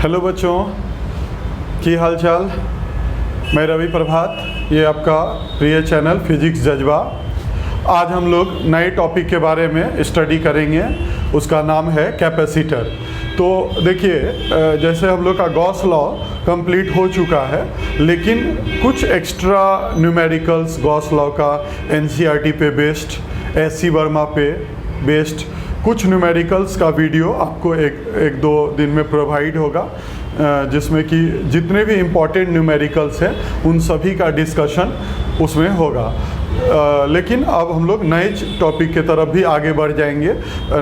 Hello बच्चों, की हाल चाल। मैं रवि प्रभात, ये आपका प्रिय चैनल फिजिक्स जज्बा। आज हम लोग नए टॉपिक के बारे में स्टडी करेंगे, उसका नाम है कैपेसिटर। तो देखिए, जैसे हम लोग का गॉस लॉ कंप्लीट हो चुका है, लेकिन कुछ एक्स्ट्रा न्यूमेरिकल्स गॉस लॉ का एनसीईआरटी पे बेस्ड, एससी वर्मा पे बेस्ड कुछ न्यूमेरिकल्स का वीडियो आपको एक दो दिन में प्रोवाइड होगा, जिसमें कि जितने भी इम्पॉर्टेंट न्यूमेरिकल्स हैं उन सभी का डिस्कशन उसमें होगा। लेकिन अब हम लोग नए टॉपिक की तरफ भी आगे बढ़ जाएंगे।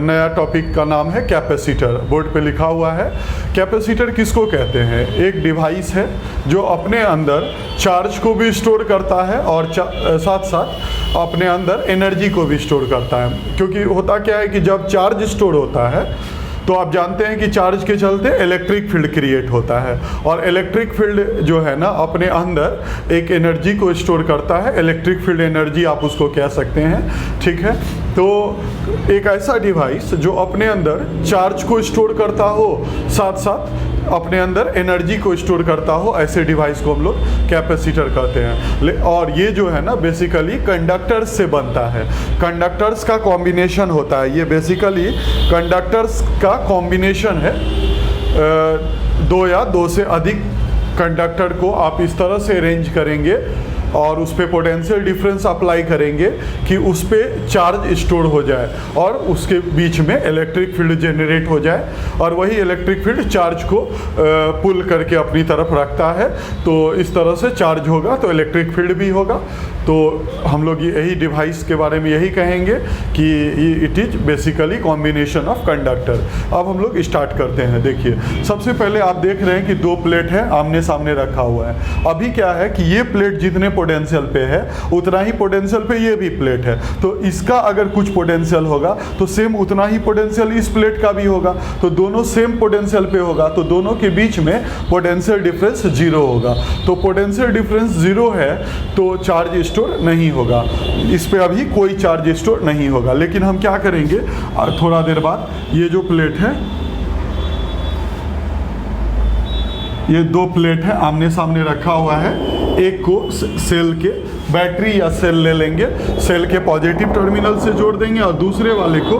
नया टॉपिक का नाम है कैपेसिटर। बोर्ड पे लिखा हुआ है। कैपेसिटर किसको कहते हैं? एक डिवाइस है जो अपने अंदर चार्ज को भी स्टोर करता है और साथ साथ अपने अंदर एनर्जी को भी स्टोर करता है। क्योंकि होता क्या है कि जब चार्ज स्टोर होता है तो आप जानते हैं कि चार्ज के चलते इलेक्ट्रिक फील्ड क्रिएट होता है, और इलेक्ट्रिक फील्ड जो है ना अपने अंदर एक एनर्जी को स्टोर करता है। इलेक्ट्रिक फील्ड एनर्जी आप उसको कह सकते हैं, ठीक है। तो एक ऐसा डिवाइस जो अपने अंदर चार्ज को स्टोर करता हो, साथ साथ अपने अंदर एनर्जी को स्टोर करता हो, ऐसे डिवाइस को हम लोग कैपेसिटर कहते हैं। और ये जो है ना बेसिकली कंडक्टर्स से बनता है। कंडक्टर्स का कॉम्बिनेशन होता है। ये बेसिकली कंडक्टर्स का कॉम्बिनेशन है। दो या दो से अधिक कंडक्टर को आप इस तरह से अरेंज करेंगे और उस पर पोटेंशियल डिफरेंस अप्लाई करेंगे कि उस पर चार्ज स्टोर हो जाए और उसके बीच में इलेक्ट्रिक फील्ड जनरेट हो जाए, और वही इलेक्ट्रिक फील्ड चार्ज को पुल करके अपनी तरफ रखता है। तो इस तरह से चार्ज होगा तो इलेक्ट्रिक फील्ड भी होगा। तो हम लोग यही डिवाइस के बारे में यही कहेंगे कि it is basically combination of conductor. अब हम लोग स्टार्ट करते हैं। देखिए, सबसे पहले आप देख रहे हैं कि दो प्लेट है, आमने सामने रखा हुआ है। अभी क्या है कि ये प्लेट जितने पोटेंशियल पे है उतना ही पोटेंशियल पे ये भी प्लेट है। तो इसका अगर कुछ पोटेंशियल होगा तो सेम उतना ही पोटेंशियल इस प्लेट का भी होगा। तो दोनों सेम पोटेंशियल पे होगा, तो दोनों के बीच में पोटेंशियल डिफरेंस जीरो होगा। तो पोटेंशियल डिफरेंस जीरो है तो चार्ज स्टोर नहीं होगा। इस पे अभी कोई चार्ज स्टोर नहीं होगा। लेकिन हम क्या करेंगे, थोड़ा देर बाद ये जो प्लेट है, ये दो प्लेट है आमने सामने रखा हुआ है। एक को सेल के बैटरी या सेल ले लेंगे, सेल के पॉजिटिव टर्मिनल से जोड़ देंगे और दूसरे वाले को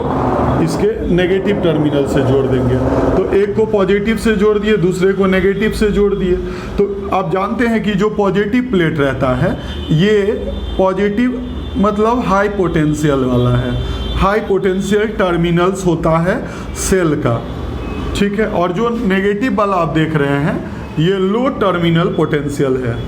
इसके नेगेटिव टर्मिनल से जोड़ देंगे। तो एक को पॉजिटिव से जोड़ दिए, दूसरे को नेगेटिव से जोड़ दिए। तो आप जानते हैं कि जो पॉजिटिव प्लेट रहता है ये पॉजिटिव मतलब हाई पोटेंशियल वाला है। हाई पोटेंशियल टर्मिनल्स होता है सेल का, ठीक है। और जो नेगेटिव वाला आप देख रहे हैं ये लो टर्मिनल पोटेंशियल है,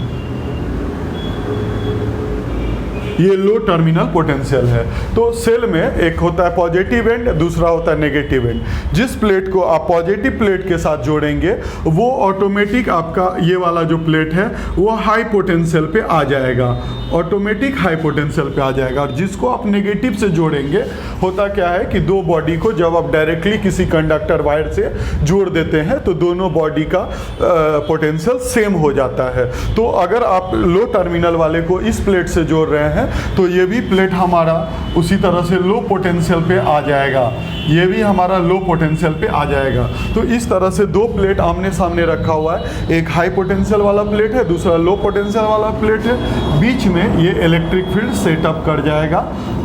ये लो टर्मिनल पोटेंशियल है। तो सेल में एक होता है पॉजिटिव एंड, दूसरा होता है नेगेटिव एंड। जिस प्लेट को आप पॉजिटिव प्लेट के साथ जोड़ेंगे वो ऑटोमेटिक आपका ये वाला जो प्लेट है वो हाई पोटेंशियल पे आ जाएगा, ऑटोमेटिक हाई पोटेंशियल पे आ जाएगा। और जिसको आप नेगेटिव से जोड़ेंगे, होता क्या है कि दो बॉडी को जब आप डायरेक्टली किसी कंडक्टर वायर से जोड़ देते हैं तो दोनों बॉडी का पोटेंशियल सेम हो जाता है। तो अगर आप लो टर्मिनल वाले को इस प्लेट से जोड़ रहे हैं तो ये भी प्लेट हमारा उसी तरह से लो पोटेंशियल पे आ जाएगा, ये भी हमारा लो पोटेंशियल पे आ जाएगा। तो इस तरह से दो प्लेट आमने सामने रखा हुआ है। एक हाई पोटेंशियल वाला प्लेट है, दूसरा लो पोटेंशियल वाला प्लेट है। बीच में ये इलेक्ट्रिक फील्ड सेटअप कर जाएगा,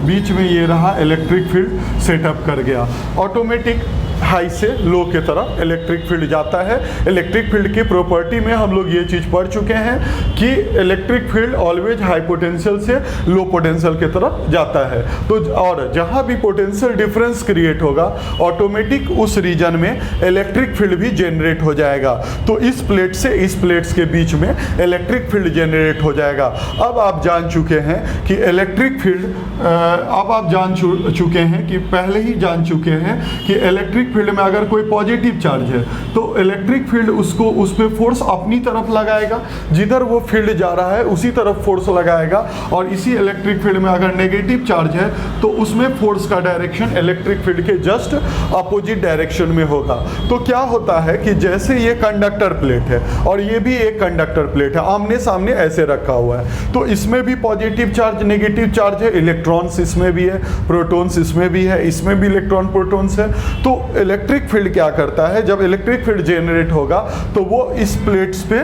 बीच में ये रहा इलेक्ट्रिक फील्ड सेटअप कर गया। ऑटोमेटिक हाई से लो के तरफ इलेक्ट्रिक फील्ड जाता है। इलेक्ट्रिक फील्ड की प्रॉपर्टी में हम लोग ये चीज़ पढ़ चुके हैं कि electric field always high potential से लो पोटेंशियल की तरफ जाता है। तो और जहाँ भी पोटेंशियल डिफरेंस क्रिएट होगा ऑटोमेटिक उस रीजन में इलेक्ट्रिक फील्ड भी जनरेट हो जाएगा। तो इस प्लेट से इस प्लेट्स के बीच में इलेक्ट्रिक फील्ड जनरेट हो जाएगा। अब आप जान चुके हैं कि इलेक्ट्रिक फील्ड, अब आप जान चुके हैं कि पहले ही जान चुके हैं कि इलेक्ट्रिक फील्ड में अगर कोई पॉजिटिव चार्ज है तो इलेक्ट्रिक फील्ड उसको उस पर फोर्स अपनी तरफ लगाएगा, जिधर वो फील्ड जा रहा है उसी तरफ फोर्स लगाएगा। और इसी इलेक्ट्रिक फील्ड में अगर नेगेटिव चार्ज है तो उसमें फोर्स का डायरेक्शन इलेक्ट्रिक फील्ड के जस्ट अपोजिट डायरेक्शन में होगा। तो क्या होता है कि जैसे ये कंडक्टर प्लेट है और ये भी एक कंडक्टर प्लेट है, आमने सामने ऐसे रखा हुआ है, तो इसमें भी पॉजिटिव चार्ज नेगेटिव चार्ज है, इलेक्ट्रॉन्स इसमें भी है, प्रोटॉन्स इसमें भी है, इसमें भी इलेक्ट्रॉन प्रोटॉन्स है। तो इलेक्ट्रिक फील्ड क्या करता है, जब इलेक्ट्रिक फील्ड जेनरेट होगा तो वो इस प्लेट्स पे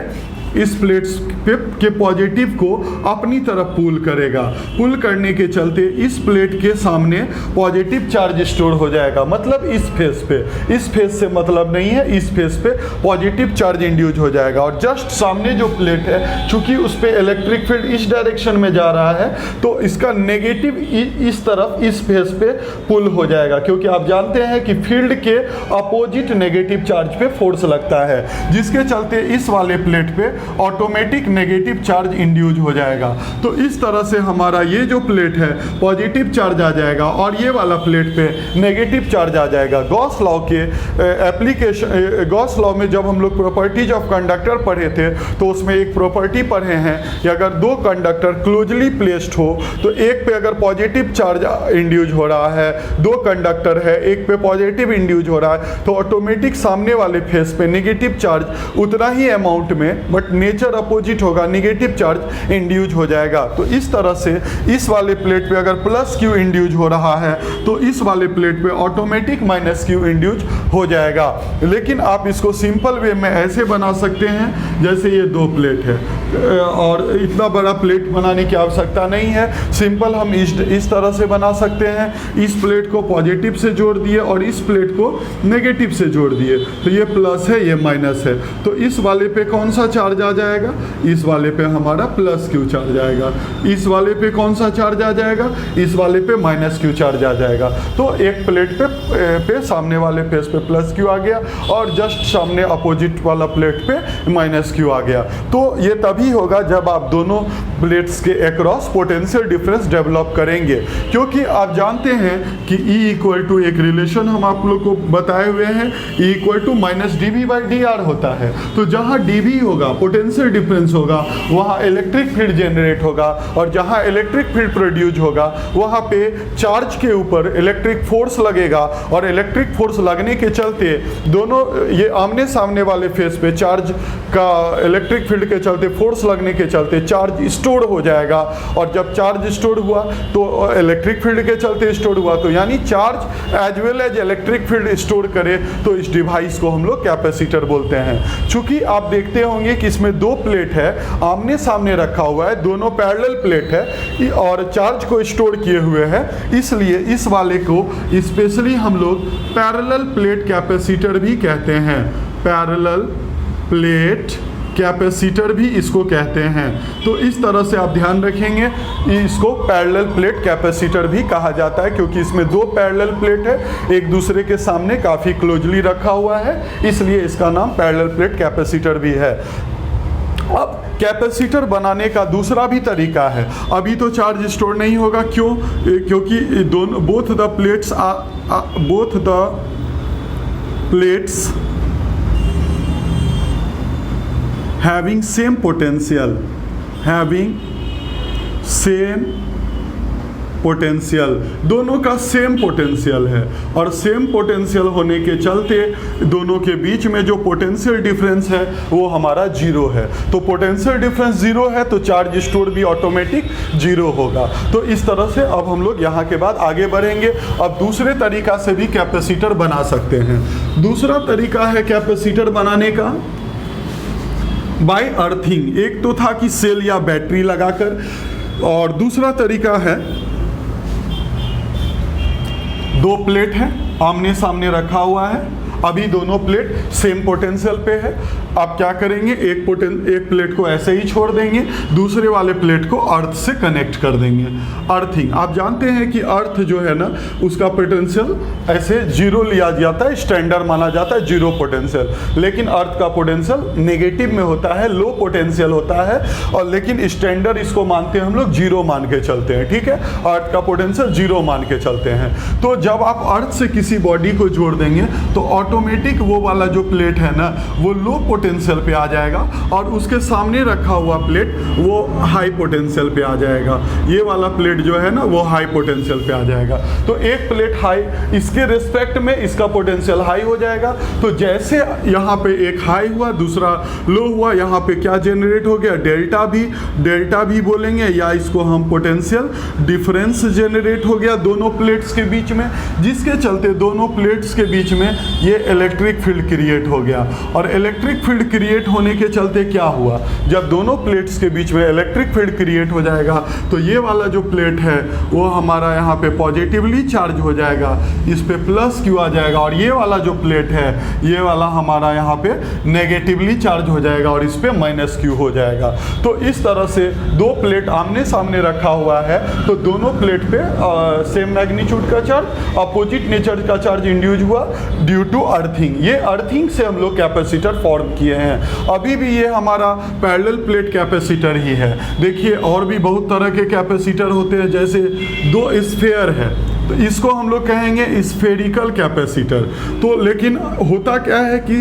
के पॉजिटिव को अपनी तरफ पुल करेगा। पुल करने के चलते इस प्लेट के सामने पॉजिटिव चार्ज स्टोर हो जाएगा, मतलब इस फेस पे। इस फेस से मतलब नहीं है, इस फेस पे पॉजिटिव चार्ज इंड्यूस हो जाएगा। और जस्ट सामने जो प्लेट है, चूंकि उस पे इलेक्ट्रिक फील्ड इस डायरेक्शन में जा रहा है, तो इसका नेगेटिव इस तरफ इस फेस पे पुल हो जाएगा, क्योंकि आप जानते हैं कि फील्ड के अपोजिट नेगेटिव चार्ज पे फोर्स लगता है, जिसके चलते इस वाले प्लेट पे ऑटोमेटिक नेगेटिव चार्ज इंड्यूस हो जाएगा। तो इस तरह से हमारा ये जो प्लेट है पॉजिटिव चार्ज आ जाएगा और ये वाला प्लेट पे नेगेटिव चार्ज आ जाएगा। गॉस लॉ के एप्लीकेशन, गॉस लॉ में जब हम लोग प्रॉपर्टीज ऑफ कंडक्टर पढ़े थे तो उसमें एक प्रॉपर्टी पढ़े हैं कि अगर दो कंडक्टर क्लोजली प्लेस्ड हो तो एक पे अगर पॉजिटिव चार्ज इंड्यूस हो रहा है, दो कंडक्टर है एक पे पॉजिटिव इंड्यूस हो रहा है, तो ऑटोमेटिक सामने वाले फेस पे नेगेटिव चार्ज उतना ही अमाउंट में, बट नेचर अपोजिट होगा, नेगेटिव चार्ज इंड्यूस हो जाएगा। तो इस तरह से इस वाले प्लेट पे अगर प्लस क्यू इंड्यूस हो रहा है तो इस वाले प्लेट पे ऑटोमेटिक माइनस क्यू इंड्यूस हो जाएगा। लेकिन आप इसको सिंपल वे में ऐसे बना सकते हैं, जैसे ये दो प्लेट है और इतना बड़ा प्लेट बनाने की आवश्यकता नहीं है। सिंपल हम इस तरह से बना सकते हैं, इस प्लेट को पॉजिटिव से जोड़ दिए और इस प्लेट को नेगेटिव से जोड़ दिए, तो ये प्लस है ये माइनस है। तो इस वाले पे कौन सा चार्ज आ जाएगा, इस वाले पे हमारा प्लस क्यू चार्ज आएगा। इस वाले पे कौन सा चार्ज आ जाएगा, इस वाले पे माइनस क्यू चार्ज आ जाएगा। तो एक प्लेट पे सामने वाले फेस पे प्लस क्यू आ गया और जस्ट सामने अपोजिट वाला प्लेट पे माइनस क्यू आ गया। तो ये तभी होगा जब आप दोनों प्लेट्स के अक्रॉस पोटेंशियल डिफरेंस डेवलप करेंगे, क्योंकि आप जानते हैं कि E इक्वल टू एक रिलेशन हम आप लोग को बताए हुए हैं, E equal to minus dV/dr होता है। तो जहाँ dV होगा, पोटेंशियल डिफरेंस होगा, वहाँ इलेक्ट्रिक फील्ड जनरेट होगा और जहाँ इलेक्ट्रिक फील्ड प्रोड्यूस होगा वहाँ पे चार्ज के ऊपर इलेक्ट्रिक फोर्स लगेगा और इलेक्ट्रिक फोर्स लगने के चलते दोनों ये आमने सामने वाले फेस पे चार्ज का इलेक्ट्रिक फील्ड के चलते फोर्स लगने के चलते चार्ज स्टोर हो जाएगा। और जब चार्ज स्टोर हुआ तो इलेक्ट्रिक फील्ड के चलते स्टोर हुआ, तो यानी charge as well as electric field store करे, तो इस डिवाइस को हम लोग कैपेसिटर बोलते हैं। चूंकि आप देखते होंगे कि इसमें दो प्लेट है, आमने सामने रखा हुआ है, दोनों पैरेलल प्लेट है और चार्ज को स्टोर किए हुए हैं, इसलिए इस वाले को स्पेशली हम लोग पैरेलल प्लेट कैपेसिटर भी कहते हैं। पैरेलल प्लेट कैपेसिटर भी इसको कहते हैं। तो इस तरह से आप ध्यान रखेंगे, इसको पैरेलल प्लेट कैपेसिटर भी कहा जाता है, क्योंकि इसमें दो पैरेलल प्लेट है, एक दूसरे के सामने काफ़ी क्लोजली रखा हुआ है, इसलिए इसका नाम पैरेलल प्लेट कैपेसिटर भी है। अब कैपेसिटर बनाने का दूसरा भी तरीका है। अभी तो चार्ज स्टोर नहीं होगा, क्यों? क्योंकि दोनों both the plates having same potential, दोनों का सेम पोटेंशियल है और सेम पोटेंशियल होने के चलते दोनों के बीच में जो पोटेंशियल डिफरेंस है वो हमारा जीरो है। तो पोटेंशियल डिफरेंस जीरो है तो चार्ज स्टोर भी ऑटोमेटिक जीरो होगा। तो इस तरह से अब हम लोग यहाँ के बाद आगे बढ़ेंगे। अब दूसरे तरीका से भी कैपेसिटर बना सकते हैं। दूसरा तरीका है कैपेसिटर बनाने का बाय अर्थिंग। एक तो था कि सेल या बैटरी लगाकर, और दूसरा तरीका है दो प्लेट है आमने सामने रखा हुआ है, अभी दोनों प्लेट सेम पोटेंशियल पे है। आप क्या करेंगे, एक प्लेट को ऐसे ही छोड़ देंगे, दूसरे वाले प्लेट को अर्थ से कनेक्ट कर देंगे। अर्थिंग, आप जानते हैं कि अर्थ जो है ना उसका पोटेंशियल ऐसे जीरो लिया जाता है, स्टैंडर्ड माना जाता है जीरो पोटेंशियल, लेकिन अर्थ का पोटेंशियल नेगेटिव में होता है, लो पोटेंशियल होता है, और लेकिन स्टैंडर्ड इसको मानते हैं हम लोग जीरो मान के चलते हैं। ठीक है, अर्थ का पोटेंशियल जीरो मान के चलते हैं। तो जब आप अर्थ से किसी बॉडी को जोड़ देंगे तो ऑटोमेटिक वो वाला जो प्लेट है ना वो लो पोटेंशियल पे आ जाएगा और उसके सामने रखा हुआ प्लेट वो हाई पोटेंशियल पे आ जाएगा। ये वाला प्लेट जो है ना वो हाई पोटेंशियल पे आ जाएगा। तो एक प्लेट हाई, इसके रिस्पेक्ट में इसका पोटेंशियल हाई हो जाएगा। तो जैसे यहाँ पे एक हाई हुआ दूसरा लो हुआ, यहाँ पे क्या जनरेट हो गया, डेल्टा भी बोलेंगे या इसको हम पोटेंशियल डिफरेंस जनरेट हो गया दोनों प्लेट्स के बीच में, जिसके चलते दोनों प्लेट्स के बीच में ये इलेक्ट्रिक फील्ड क्रिएट हो गया। और इलेक्ट्रिक फील्ड क्रिएट होने के चलते क्या हुआ, जब दोनों प्लेट्स के बीच में इलेक्ट्रिक फील्ड क्रिएट हो जाएगा तो ये वाला जो प्लेट है वो हमारा यहाँ पे पॉजिटिवली चार्ज हो जाएगा, इस पे प्लस क्यू आ जाएगा, और ये वाला जो प्लेट है ये वाला हमारा यहाँ पे नेगेटिवली चार्ज हो जाएगा और इस पे माइनस क्यू हो जाएगा। तो इस तरह से दो प्लेट आमने सामने रखा हुआ है तो दोनों प्लेट पे सेम मैग्नीट्यूड का चार्ज, अपोजिट नेचर का चार्ज इंड्यूस हुआ ड्यू टू अर्थिंग। ये अर्थिंग से हम लोग कैपेसिटर फॉर्म किए हैं। अभी भी ये हमारा पैरेलल प्लेट कैपेसिटर ही है। देखिए और भी बहुत तरह के कैपेसिटर होते हैं, जैसे दो स्फीयर है तो इसको हम लोग कहेंगे स्फेरिकल कैपेसिटर। तो लेकिन होता क्या है कि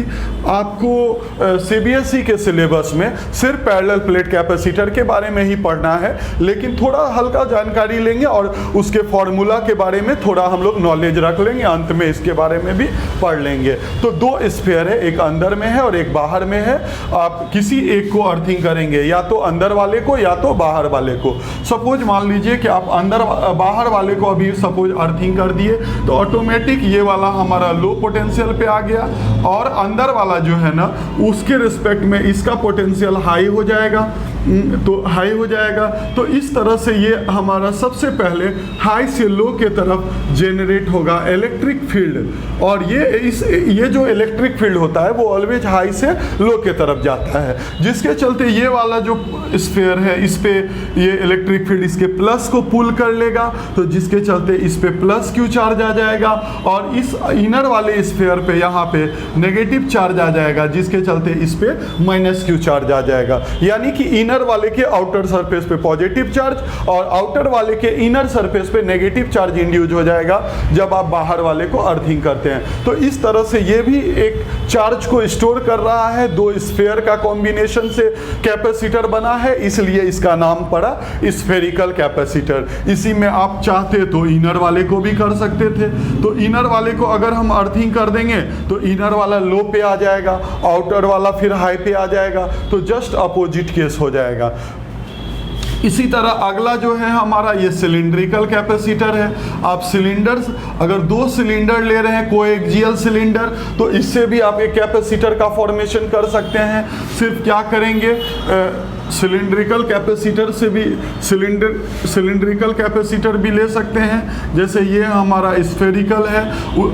आपको सीबीएसई के सिलेबस में सिर्फ पैरेलल प्लेट कैपेसिटर के बारे में ही पढ़ना है, लेकिन थोड़ा हल्का जानकारी लेंगे और उसके फॉर्मूला के बारे में थोड़ा हम लोग नॉलेज रख लेंगे, अंत में इसके बारे में भी पढ़ लेंगे। तो दो स्फीयर है, एक अंदर में है और एक बाहर में है। आप किसी एक को अर्थिंग करेंगे, या तो अंदर वाले को या तो बाहर वाले को। सपोज मान लीजिए कि आप बाहर वाले को अभी सपोज अर्थिंग कर दिए तो ऑटोमेटिक ये वाला हमारा लो पोटेंशियल पे आ गया, और अंदर वाला जो है ना उसके रिस्पेक्ट में इसका पोटेंशियल हाई हो जाएगा। तो इस तरह से ये हमारा सबसे पहले हाई से लो के तरफ जेनरेट होगा इलेक्ट्रिक फील्ड, और ये जो इलेक्ट्रिक फील्ड होता है वो ऑलवेज हाई से लो के तरफ जाता है, जिसके चलते ये वाला जो स्फीयर है इस पे ये इलेक्ट्रिक फील्ड इसके प्लस को पुल कर लेगा, तो जिसके चलते इस पे प्लस क्यू चार्ज आ जाएगा, और इस इनर वाले स्फीयर पे यहाँ पे नेगेटिव चार्ज आ जाएगा, जिसके चलते इस पे माइनस क्यू चार्ज आ जाएगा। यानी कि इनर वाले के आउटर सरफेस पे पॉजिटिव चार्ज और आउटर वाले के इनर सरफेस पे नेगेटिव चार्ज इंड्यूस हो जाएगा जब आप बाहर वाले को अर्थिंग करते हैं। तो इस तरह से ये भी एक चार्ज को स्टोर कर रहा है, दो स्फीयर का कॉम्बिनेशन से कैपेसिटर बना है, इसलिए इसका नाम पड़ा स्फेरिकल कैपेसिटर। इसी में आप चाहते तो इनर वाले को भी कर सकते थे, तो इनर वाले को अगर हम अर्थिंग कर देंगे तो इनर वाला लो पे आ जाएगा, आउटर वाला फिर हाई पे आ जाएगा, तो जस्ट अपोजिट केस हो जाएगा। इसी तरह अगला जो है हमारा ये सिलिंड्रिकल कैपेसिटर है। आप सिलेंडर्स अगर दो सिलेंडर ले रहे हैं कोएक्सियल सिलेंडर, तो इससे भी आप एक कैपेसिटर का फॉर्मेशन कर सकते हैं। सिर्फ क्या करेंगे, सिलिंड्रिकल कैपेसिटर से भी सिलिंड्रिकल कैपेसिटर भी ले सकते हैं। जैसे ये हमारा स्फेरिकल है,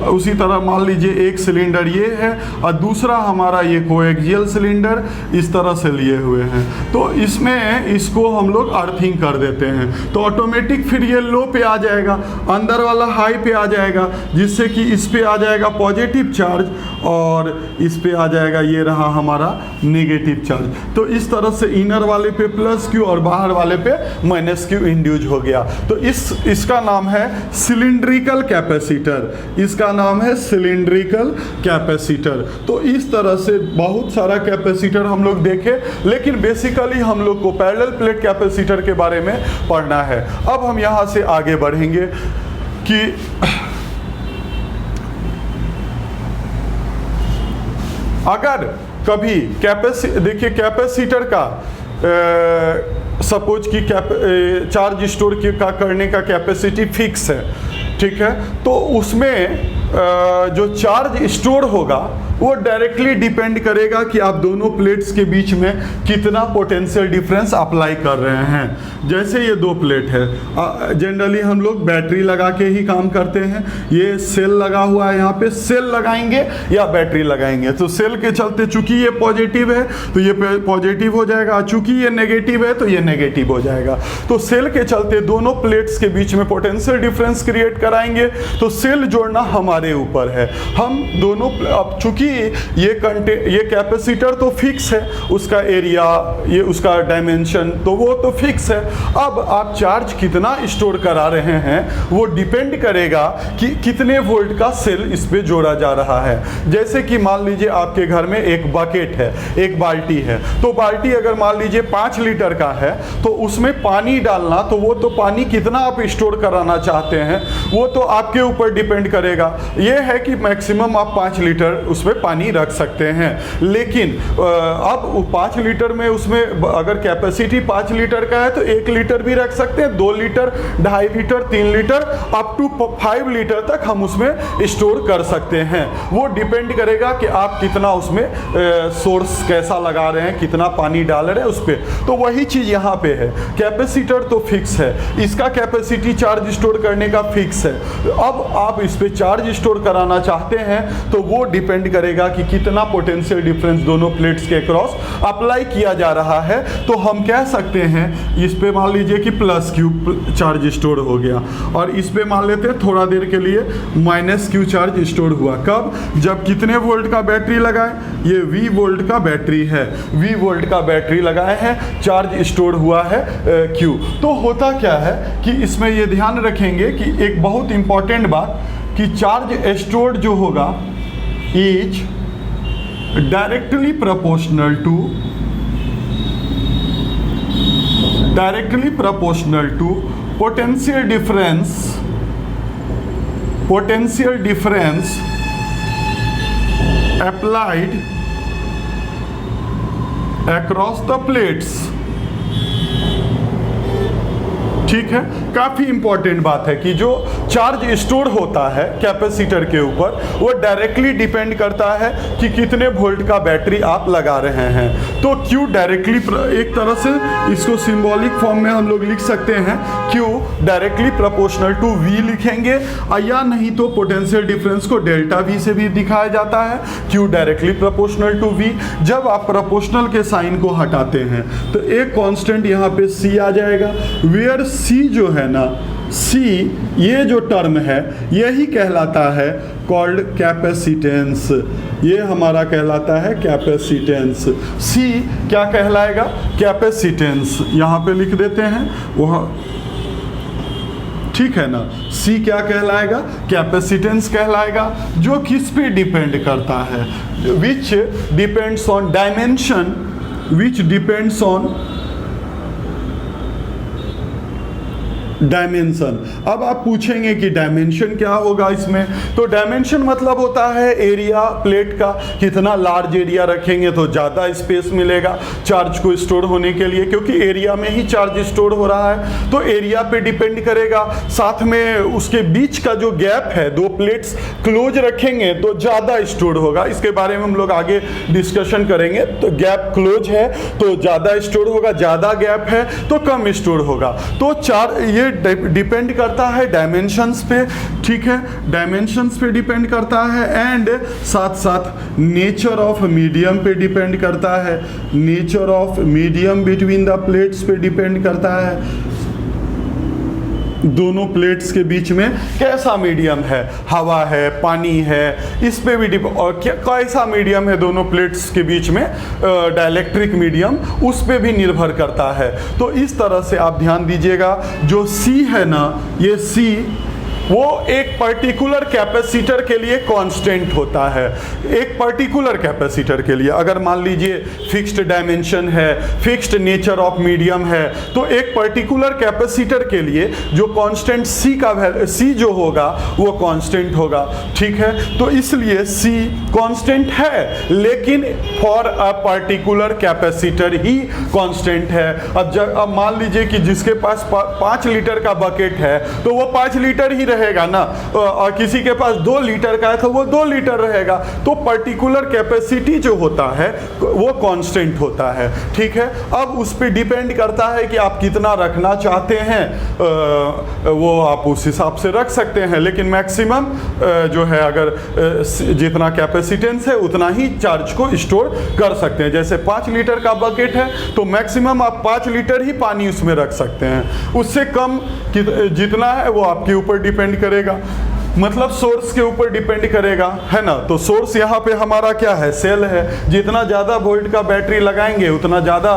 उसी तरह मान लीजिए एक सिलेंडर ये है और दूसरा हमारा ये कोएक्सियल सिलेंडर इस तरह से लिए हुए हैं। तो इसमें इसको हम लोग अर्थिंग कर देते हैं तो ऑटोमेटिक फिर ये लो पे आ जाएगा, अंदर वाला हाई पे आ जाएगा, जिससे कि इस पे आ जाएगा पॉजिटिव चार्ज और इस पे आ जाएगा ये रहा हमारा नेगेटिव चार्ज। तो इस तरह से इनर वाले पे प्लस क्यू और बाहर वाले पे माइनस क्यू इंड्यूस हो गया। तो इसका नाम है सिलिंड्रिकल कैपेसिटर, इसका नाम है सिलिंड्रिकल कैपेसिटर। तो इस तरह से बहुत सारा कैपेसिटर हम लोग देखे, लेकिन बेसिकली हम लोग को पैरेलल प्लेट कैपेसिटर के बारे में पढ़ना है। अब हम यहाँ से आगे बढ़ेंगे कि अगर कभी देखिए कैपेसिटर का सपोज कि चार्ज स्टोर करने का कैपेसिटी फिक्स है, ठीक है, तो उसमें जो चार्ज स्टोर होगा वो डायरेक्टली डिपेंड करेगा कि आप दोनों प्लेट्स के बीच में कितना पोटेंशियल डिफरेंस अप्लाई कर रहे हैं। जैसे ये दो प्लेट है, जनरली हम लोग बैटरी लगा के ही काम करते हैं। ये सेल लगा हुआ है, यहाँ पे सेल लगाएंगे या बैटरी लगाएंगे, तो सेल के चलते चूंकि ये पॉजिटिव है तो ये पॉजिटिव हो जाएगा, चूंकि ये नेगेटिव है तो ये नेगेटिव हो जाएगा। तो सेल के चलते दोनों प्लेट्स के बीच में पोटेंशियल डिफरेंस क्रिएट कराएंगे, तो सेल जोड़ना हमारे ऊपर है। हम दोनों अब चूंकि ये कैपेसिटर तो फिक्स है, उसका एरिया, ये उसका डायमेंशन तो वो तो फिक्स है। अब आप चार्ज कितना स्टोर करा रहे हैं वो डिपेंड करेगा कि कितने वोल्ट का सेल इस पे जोड़ा जा रहा है। जैसे कि मान लीजिए आपके घर में एक बकेट है, एक बाल्टी है, तो बाल्टी अगर मान लीजिए 5 लीटर का है तो उसमें पानी डालना, तो वो तो पानी कितना आप स्टोर कराना चाहते हैं वो तो आपके ऊपर डिपेंड करेगा। ये है कि मैक्सिमम आप 5 लीटर उसमें पानी रख सकते हैं, लेकिन अब 5 लीटर में उसमें अगर कैपेसिटी 5 लीटर का है तो 1 लीटर भी रख सकते हैं, 2 litre, 2.5 litre, 3 litre, up to 5 litre तक हम उसमें स्टोर कर सकते हैं। वो डिपेंड करेगा कि आप कितना उसमें सोर्स कैसा लगा रहे हैं, कितना पानी डाल रहे हैं उस पर। तो वही चीज़ यहाँ पे है, कैपेसिटर तो फिक्स है, इसका कैपेसिटी चार्ज स्टोर करने का फिक्स है। अब आप इस पे चार्ज स्टोर कराना चाहते हैं तो वो डिपेंड करेगा कि कितना पोटेंशियल डिफरेंस दोनों प्लेट्स के क्रॉस अप्लाई किया जा रहा है। तो हम कह सकते हैं इस पे मान लीजिए कि प्लस क्यू चार्ज स्टोर हो गया, और इस पे मान लेते हैं थोड़ा देर के लिए माइनस क्यू चार्ज स्टोर हुआ। कब? जब कितने वोल्ट का बैटरी लगाए, ये V वोल्ट का बैटरी है, V वोल्ट का बैटरी लगाए हैं, चार्ज स्टोर हुआ है Q। तो होता क्या है कि इसमें ये ध्यान रखेंगे कि एक बहुत इंपॉर्टेंट बात कि चार्ज स्टोर्ड जो होगा is directly proportional to potential difference applied across the plates। ठीक है, काफ़ी इंपॉर्टेंट बात है कि जो चार्ज स्टोर होता है कैपेसिटर के ऊपर वो डायरेक्टली डिपेंड करता है कि कितने वोल्ट का बैटरी आप लगा रहे हैं। तो Q डायरेक्टली, एक तरह से इसको सिंबॉलिक फॉर्म में हम लोग लिख सकते हैं, Q directly proportional to V लिखेंगे, या नहीं तो पोटेंशियल डिफरेंस को डेल्टा V से भी दिखाया जाता है, Q directly proportional to V। जब आप प्रोपोर्शनल के साइन को हटाते हैं तो एक कांस्टेंट यहाँ पे C आ जाएगा, वेयर C जो है ना, C ये जो टर्म है यही कहलाता है कॉल्ड कैपेसिटेंस। ये हमारा कहलाता है कैपेसिटेंस। C क्या कहलाएगा? कैपेसिटेंस। यहाँ पे लिख देते हैं वहाँ, ठीक है ना। C क्या कहलाएगा? कैपेसिटेंस कहलाएगा, जो किस पे डिपेंड करता है? Which depends on dimension, which depends on dimension. अब आप पूछेंगे कि डायमेंशन क्या होगा इसमें, तो डायमेंशन मतलब होता है एरिया प्लेट का, कितना लार्ज एरिया रखेंगे तो ज़्यादा स्पेस मिलेगा चार्ज को स्टोर होने के लिए, क्योंकि एरिया में ही चार्ज स्टोर हो रहा है, तो एरिया पे डिपेंड करेगा। साथ में उसके बीच का जो गैप है, दो प्लेट्स क्लोज रखेंगे तो ज़्यादा स्टोर होगा, इसके बारे में हम लोग आगे डिस्कशन करेंगे। तो गैप क्लोज है तो ज़्यादा स्टोर होगा, ज़्यादा गैप है तो कम स्टोर होगा। तो ये डिपेंड करता है डायमेंशंस पे, ठीक है, डायमेंशंस पे डिपेंड करता है, एंड साथ साथ नेचर ऑफ मीडियम पे डिपेंड करता है, nature of medium between the plates पे डिपेंड करता है। दोनों प्लेट्स के बीच में कैसा मीडियम है, हवा है, पानी है, इस पे भी और क्या कैसा मीडियम है दोनों प्लेट्स के बीच में, डाइलेक्ट्रिक मीडियम, उस पे भी निर्भर करता है। तो इस तरह से आप ध्यान दीजिएगा, जो C है ना, ये C वो एक पर्टिकुलर कैपेसिटर के लिए कांस्टेंट होता है। एक पर्टिकुलर कैपेसिटर के लिए अगर मान लीजिए फिक्स्ड डायमेंशन है, फिक्स्ड नेचर ऑफ मीडियम है, तो एक पर्टिकुलर कैपेसिटर के लिए जो कांस्टेंट C का वैल्यू, C जो होगा वो कांस्टेंट होगा, ठीक है। तो इसलिए C कांस्टेंट है, लेकिन for a particular capacitor he constant है। अब मान लीजिए कि जिसके पास 5 लीटर का बकेट है तो वो 5 लीटर ही रहेगा ना, और किसी के पास 2 लीटर का है तो वो 2 लीटर रहेगा। तो पर्टिकुलर कैपेसिटी जो होता है वो कांस्टेंट होता है, ठीक है। अब उस पर डिपेंड करता है कि आप कितना रखना चाहते हैं, वो आप उस हिसाब से रख सकते हैं, लेकिन मैक्सिमम जो है अगर जितना कैपेसिटेंस है उतना ही चार्ज को स्टोर कर सकते हैं। जैसे 5 लीटर का बकेट है तो मैक्सिमम आप 5 लीटर ही पानी उसमें रख सकते हैं, उससे कम जितना है वो आपके ऊपर डिपेंड करेगा। मतलब सोर्स के ऊपर डिपेंड करेगा, है ना। तो सोर्स यहाँ पे हमारा क्या है, सेल है। जितना ज़्यादा वोल्ट का बैटरी लगाएंगे उतना ज़्यादा,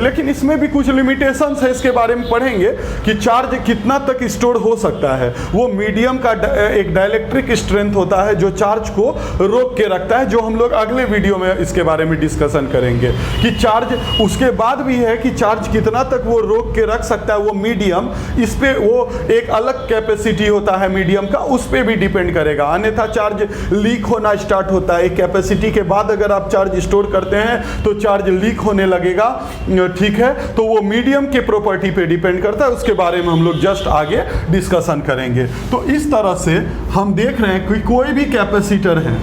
लेकिन इसमें भी कुछ लिमिटेशंस है, इसके बारे में पढ़ेंगे कि चार्ज कितना तक स्टोर हो सकता है। वो मीडियम का एक डाइलेक्ट्रिक स्ट्रेंथ होता है जो चार्ज को रोक के रखता है, जो हम लोग अगले वीडियो में इसके बारे में डिस्कशन करेंगे कि चार्ज उसके बाद भी है कि चार्ज कितना तक वो रोक के रख सकता है। वो मीडियम, इस पे वो एक अलग कैपेसिटी होता है मीडियम का, उस पे भी डिपेंड करेगा। अन्यथा चार्ज लीक होना स्टार्ट होता है। एक कैपेसिटी के बाद अगर आप चार्ज स्टोर करते हैं तो चार्ज लीक होने लगेगा, ठीक है। तो वो मीडियम के प्रॉपर्टी पे डिपेंड करता है, उसके बारे में हम लोग जस्ट आगे डिस्कशन करेंगे। तो इस तरह से हम देख रहे हैं कि कोई भी कैपेसिटर है,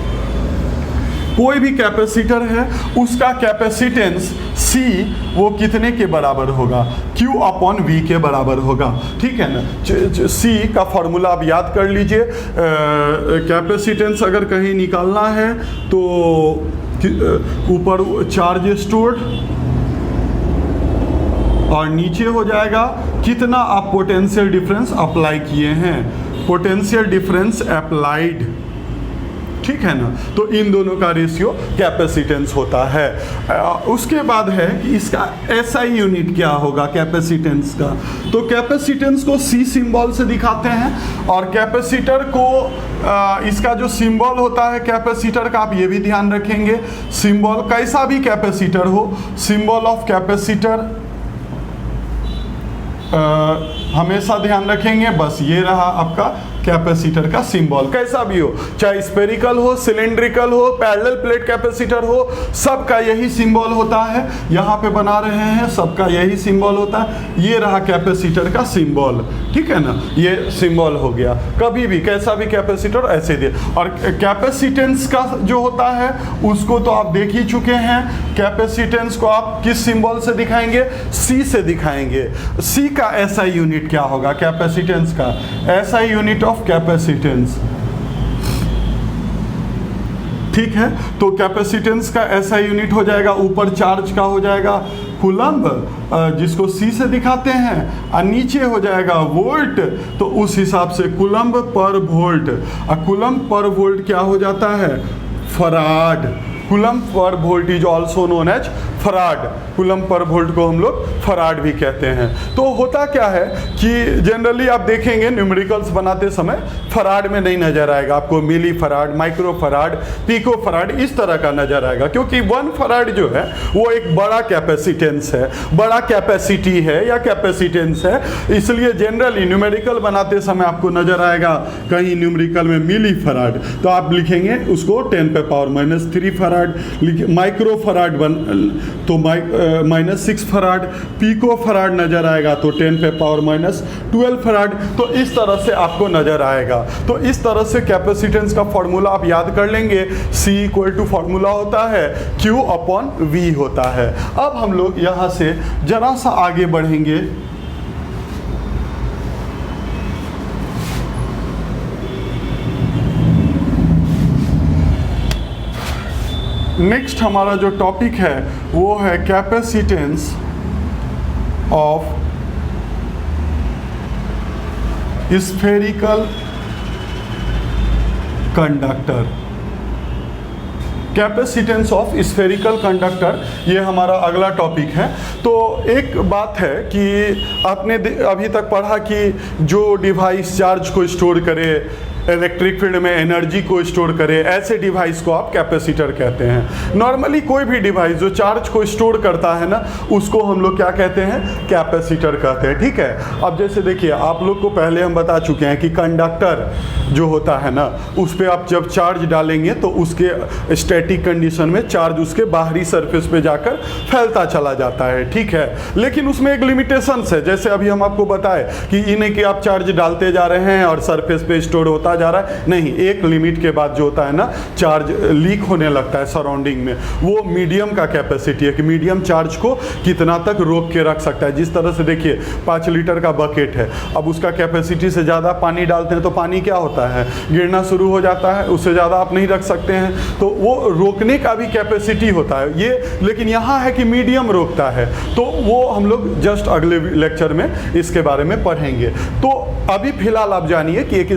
कोई भी कैपेसिटर है, उसका कैपेसिटेंस C वो कितने के बराबर होगा, Q/V के बराबर होगा, ठीक है ना। C का फॉर्मूला आप याद कर लीजिए। कैपेसिटेंस अगर कहीं निकालना है तो ऊपर चार्ज स्टोर्ड और नीचे हो जाएगा कितना आप पोटेंशियल डिफरेंस अप्लाई किए हैं, पोटेंशियल डिफरेंस अप्लाइड, ठीक है ना। तो इन दोनों का रेशियो कैपेसिटेंस होता है। उसके बाद है कि इसका SI यूनिट क्या होगा कैपेसिटेंस का। तो कैपेसिटेंस को C सिंबल से दिखाते हैं, और कैपेसिटर को इसका जो सिंबल होता है कैपेसिटर का, आप ये भी ध्यान रखेंगे, सिंबल कैसा भी कैपेसिटर हो, सिंबल ऑफ कैपेसिटर हमेशा ध्यान रखेंगे। बस ये रहा आपका कैपेसिटर का सिंबल, कैसा भी हो, चाहे स्फेरिकल हो, सिलेंड्रिकल हो, पैरेलल प्लेट कैपेसिटर हो, सबका यही सिंबल होता है। यहाँ पे बना रहे हैं, सबका यही सिंबल होता है। ये रहा कैपेसिटर का सिंबल, ठीक है ना। ये सिंबल हो गया, कभी भी कैसा भी कैपेसिटर ऐसे दे। और कैपेसिटेंस का जो होता है उसको तो आप देख ही चुके हैं। कैपेसिटेंस को आप किस सिंबल से दिखाएंगे, C से दिखाएंगे। C का SI यूनिट क्या होगा कैपेसिटेंस का, SI यूनिट ऑफ कैपेसिटेंस, ठीक है। तो कैपेसिटेंस का SI यूनिट हो जाएगा, ऊपर चार्ज का हो जाएगा कूलम्ब, जिसको C से दिखाते हैं, और नीचे हो जाएगा वोल्ट। तो उस हिसाब से कूलम्ब पर वोल्ट, और कूलम्ब पर वोल्ट क्या हो जाता है, farad. Coulomb per volt is also known as farad. Coulomb per volt को हम लोग फराड भी कहते हैं। तो होता क्या है कि जनरली आप देखेंगे न्यूमेरिकल्स बनाते समय फराड में नहीं नजर आएगा आपको, milli farad, micro farad, pico farad, इस तरह का नजर आएगा, क्योंकि 1 फराड जो है वो एक बड़ा कैपेसिटेंस है, बड़ा कैपेसिटी है या कैपेसिटेंस है। इसलिए जनरली न्यूमेरिकल बनाते समय आपको नजर आएगा कहीं न्यूमेरिकल में मिली फराड, तो आप लिखेंगे उसको 10⁻³ फराड। माइक्रो फराड तो -6 फराड, पिको फराड नजर आएगा तो 10⁻12 फराड। तो इस तरह से आपको नजर आएगा। तो इस तरह से कैपेसिटेंस का फॉर्मूला आप याद कर लेंगे। C = फॉर्मूला होता है Q/V होता है। अब हम लोग यहाँ से जरा सा आगे बढ़ेंगे। नेक्स्ट हमारा जो टॉपिक है वो है capacitance of spherical conductor. Capacitance of spherical conductor, ये हमारा अगला टॉपिक है। तो एक बात है कि आपने अभी तक पढ़ा कि जो डिवाइस चार्ज को स्टोर करे, इलेक्ट्रिक फील्ड में एनर्जी को स्टोर करे, ऐसे डिवाइस को आप कैपेसिटर कहते हैं। नॉर्मली कोई भी डिवाइस जो चार्ज को स्टोर करता है ना, उसको हम लोग क्या कहते हैं, कैपेसिटर कहते हैं, ठीक है। अब जैसे देखिए, आप लोग को पहले हम बता चुके हैं कि कंडक्टर जो होता है ना, उस पर आप जब चार्ज डालेंगे तो उसके स्टैटिक कंडीशन में चार्ज उसके बाहरी सरफेस पे जाकर फैलता चला जाता है, ठीक है। लेकिन उसमें एक लिमिटेशंस है, जैसे अभी हम आपको बताए कि इन्हें कि आप चार्ज डालते जा रहे हैं और सरफेस पे स्टोर होता जा रहा है, नहीं, एक लिमिट के बाद जो होता है ना, चार्ज लीक होने लगता है सराउंडिंग में। वो मीडियम का कैपेसिटी है कि मीडियम चार्ज को कितना तक रोक के रख सकता है। जिस तरह से देखिए 5 लीटर का बकेट है, अब उसका कैपेसिटी से ज़्यादा पानी डालते हैं तो पानी क्या होता है, गिरना शुरू हो जाता है, उससे ज़्यादा आप नहीं रख सकते हैं, तो वो रोकने का भी कैपेसिटी होता है ये। लेकिन यहाँ है कि मीडियम रोकता है, तो वो हम लोग जस्ट अगले लेक्चर में इसके बारे में पढ़ेंगे। तो अभी फिलहाल आप जानिए कि एक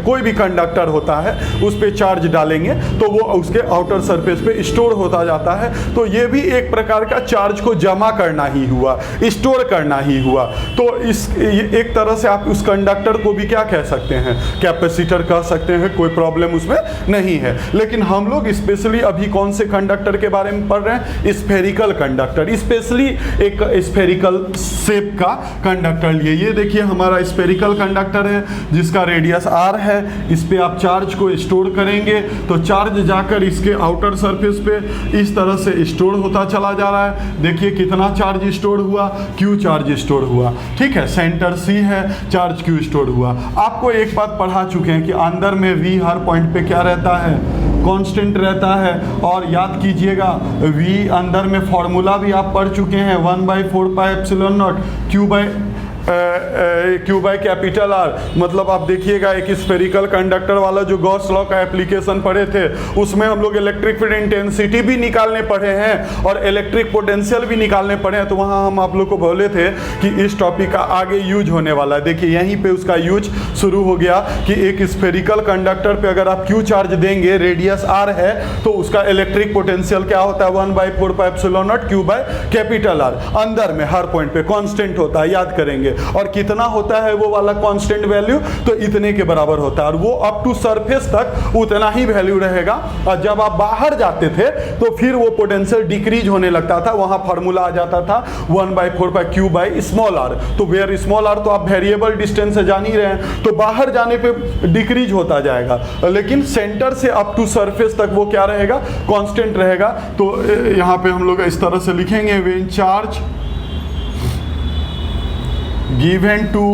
कोई भी भी कंडक्टर होता है उस पर चार्ज डालेंगे तो वो उसके आउटर सरफेस पे स्टोर होता जाता है। तो ये भी एक प्रकार का चार्ज को जमा करना ही हुआ, स्टोर करना ही हुआ। तो एक तरह से आप उस कंडक्टर को भी क्या कह सकते हैं, कैपेसिटर कह सकते हैं, कोई प्रॉब्लम उसमें नहीं है। लेकिन हम लोग स्पेशली अभी कौन से कंडक्टर के बारे में पढ़ रहे हैं, स्फेरिकल कंडक्टर, स्पेशली एक स्फेरिकल शेप का कंडक्टर लिए। ये देखिए हमारा स्फेरिकल कंडक्टर है जिसका रेडियस r है। इस पे आप चार्ज को स्टोर करेंगे तो चार्ज जाकर इसके आउटर सरफेस पे इस तरह से स्टोर होता चला जा रहा है। देखिए कितना चार्ज स्टोर हुआ, Q चार्ज स्टोर हुआ, ठीक है, सेंटर C है, चार्ज Q स्टोर हुआ। आपको एक बात पढ़ा चुके हैं कि अंदर में V हर पॉइंट पे क्या रहता है, कांस्टेंट रहता है। और याद कीजिएगा V अंदर में फॉर्मूला भी आप पढ़ चुके हैं, 1/4πε0 Q बाई कैपिटल R। मतलब आप देखिएगा एक स्फेरिकल कंडक्टर वाला जो गॉस लॉ का एप्लीकेशन पढ़े थे उसमें हम लोग इलेक्ट्रिक फील्ड इंटेंसिटी भी निकालने पढ़े हैं और इलेक्ट्रिक पोटेंशियल भी निकालने पढ़े हैं। तो वहाँ हम आप लोग को बोले थे कि इस टॉपिक का आगे यूज होने वाला है। देखिए यहीं पे उसका यूज शुरू हो गया कि एक स्फेरिकल कंडक्टर पे अगर आप Q चार्ज देंगे, रेडियस R है, तो उसका इलेक्ट्रिक पोटेंशियल क्या होता है, 1/4πε0 Q बाई कैपिटल R। अंदर में हर पॉइंट पे कांस्टेंट होता है, याद करेंगे। और कितना होता है वो वाला कांस्टेंट वैल्यू, तो इतने के बराबर होता है और वो अप टू सरफेस तक उतना ही वैल्यू रहेगा। और जब आप बाहर जाते थे तो फिर वो पोटेंशियल डिक्रीज होने लगता था। वहां फार्मूला आ जाता था 1/4πQ बाई स्मॉल r। तो वेयर स्मॉल r तो आप वेरिएबल डिस्टेंस से जान ही रहे हैं, तो बाहर जाने पे डिक्रीज होता जाएगा, लेकिन सेंटर से अप टू सरफेस तक वो क्या रहेगा, कांस्टेंट रहेगा। तो यहाँ पे हम लोग इस तरह से लिखेंगे, when charge given to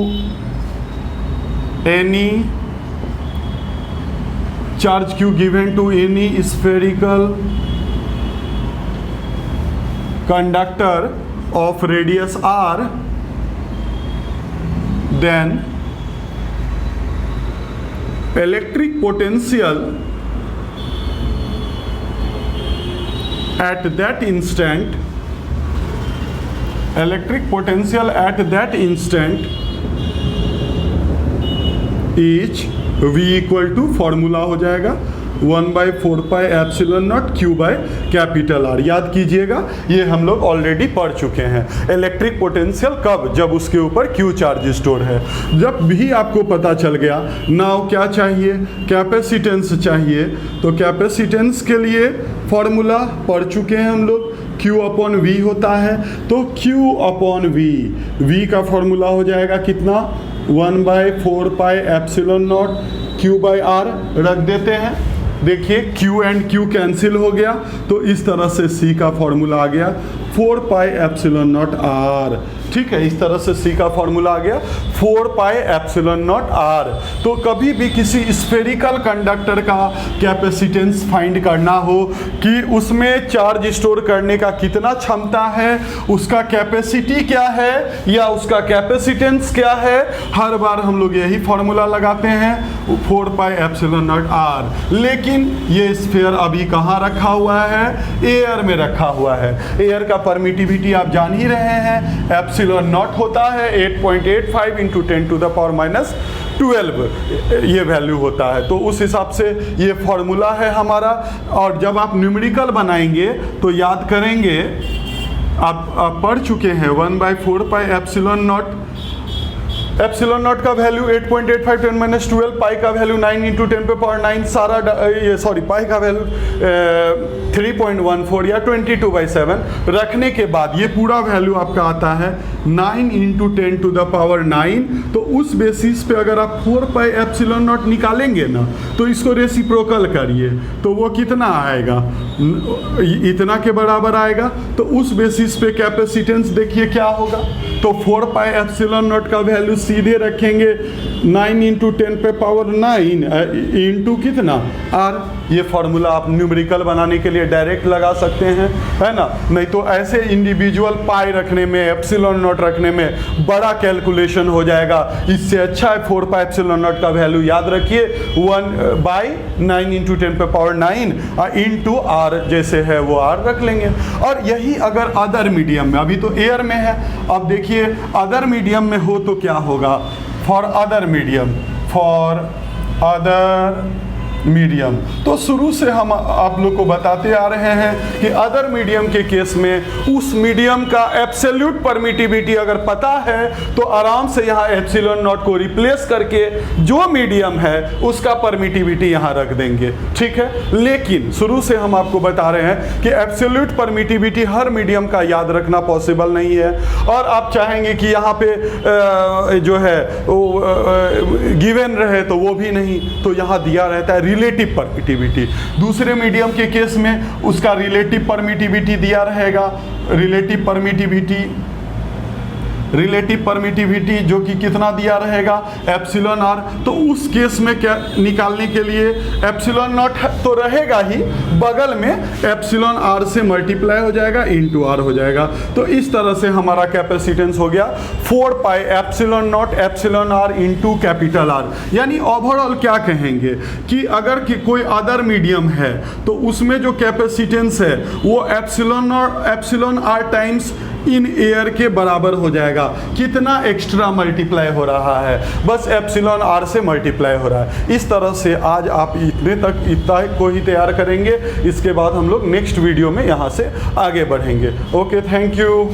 any charge Q given to any spherical conductor of radius r, then electric potential at that instant, electric potential at that instant is V equal to formula हो जाएगा 1/4πε0 Q by capital R। याद कीजिएगा ये हम लोग already पढ़ चुके हैं। इलेक्ट्रिक पोटेंशियल कब, जब उसके ऊपर Q चार्ज स्टोर है। जब भी आपको पता चल गया, नाउ क्या चाहिए, कैपेसिटेंस चाहिए। तो कैपेसिटेंस के लिए फॉर्मूला पढ़ चुके हैं हम लोग, Q अपॉन V होता है। तो Q अपॉन V का फॉर्मूला हो जाएगा कितना, 1/4πε0 Q बाई R रख देते हैं। देखिए Q एंड Q कैंसिल हो गया, तो इस तरह से C का फॉर्मूला आ गया 4πε0 R। ठीक है, इस तरह से C का फॉर्मूला आ गया 4πε0 R। तो कभी भी किसी स्फेरिकल कंडक्टर का कैपेसिटेंस फाइंड करना हो कि उसमें चार्ज स्टोर करने का कितना क्षमता है, उसका कैपेसिटी क्या है या उसका कैपेसिटेंस क्या है, हर बार हम लोग यही फॉर्मूला लगाते हैं 4πε0 R। लेकिन ये स्फीयर अभी कहाँ रखा हुआ है, एयर में रखा हुआ है। एयर का परमिटिविटी आप जान ही रहे हैं, एप्सिलॉन नॉट होता है 8.85 इंटू 10⁻12 ये वैल्यू होता है। तो उस हिसाब से ये फॉर्मूला है हमारा। और जब आप न्यूमेरिकल बनाएंगे तो याद करेंगे, आप पढ़ चुके हैं 1/4πε0, एप्सिलॉन नॉट का वैल्यू 8.85 10⁻12, पाई का वैल्यू 9 इंटू 10⁻9, सारा ये सॉरी पाई का वैल्यू 3.14 या 22/7 रखने के बाद ये पूरा वैल्यू आपका आता है 9 इंटू 10⁻9। तो उस बेसिस पे अगर आप 4πε0 निकालेंगे ना, तो इसको रेसिप्रोकल करिए तो वो कितना आएगा, इतना के बराबर आएगा। तो उस बेसिस पे कैपेसिटेंस देखिए क्या होगा। तो 4πε0 का वैल्यू सीधे रखेंगे 9 इंटू 10⁻9 इंटू कितना R। ये फॉर्मूला आप न्यूमेरिकल बनाने के लिए डायरेक्ट लगा सकते हैं, है ना। नहीं तो ऐसे इंडिविजुअल पाई रखने में, एप्सिलॉन नॉट रखने में बड़ा कैलकुलेशन हो जाएगा। इससे अच्छा है 4πε0 का वैल्यू याद रखिए 1/9 इंटू 10⁻9 इंटू R जैसे है वो R रख लेंगे। और यही अगर अदर मीडियम में, अभी तो एयर में है, अब देखिए अदर मीडियम में हो तो क्या होगा। For other medium, for other medium. तो शुरू से हम आप लोग को बताते आ रहे हैं कि अदर मीडियम के केस में उस मीडियम का एब्सोल्यूट परमिटिविटी अगर पता है तो आराम से यहाँ एप्सिलॉन नॉट को रिप्लेस करके जो मीडियम है उसका परमिटिविटी यहाँ रख देंगे, ठीक है। लेकिन शुरू से हम आपको बता रहे हैं कि एब्सोल्यूट परमिटिविटी हर मीडियम का याद रखना पॉसिबल नहीं है, और आप चाहेंगे कि यहाँ पे जो है गिवन रहे तो वो भी नहीं, तो यहाँ दिया रहता है रिलेटिव परमिटिविटी। दूसरे मीडियम के केस में उसका रिलेटिव परमिटिविटी दिया रहेगा, रिलेटिव परमिटिविटी जो कि कितना दिया रहेगा, एप्सिलॉन आर। तो उस केस में क्या निकालने के लिए एप्सिलॉन नॉट तो रहेगा ही, बगल में एप्सिलॉन आर से मल्टीप्लाई हो जाएगा, इनटू आर हो जाएगा। तो इस तरह से हमारा कैपेसिटेंस हो गया 4 pi epsilon naught epsilon R into capital R. यानी ओवरऑल क्या कहेंगे कि अगर कि कोई अदर मीडियम है तो उसमें जो कैपेसिटेंस है वो epsilon R times in air के बराबर हो जाएगा। कितना एक्स्ट्रा मल्टीप्लाई हो रहा है, बस एप्सिलॉन आर से मल्टीप्लाई हो रहा है। इस तरह से आज आप इतना को ही तैयार करेंगे। इसके बाद हम लोग नेक्स्ट वीडियो में यहाँ से आगे बढ़ेंगे। Okay, thank you.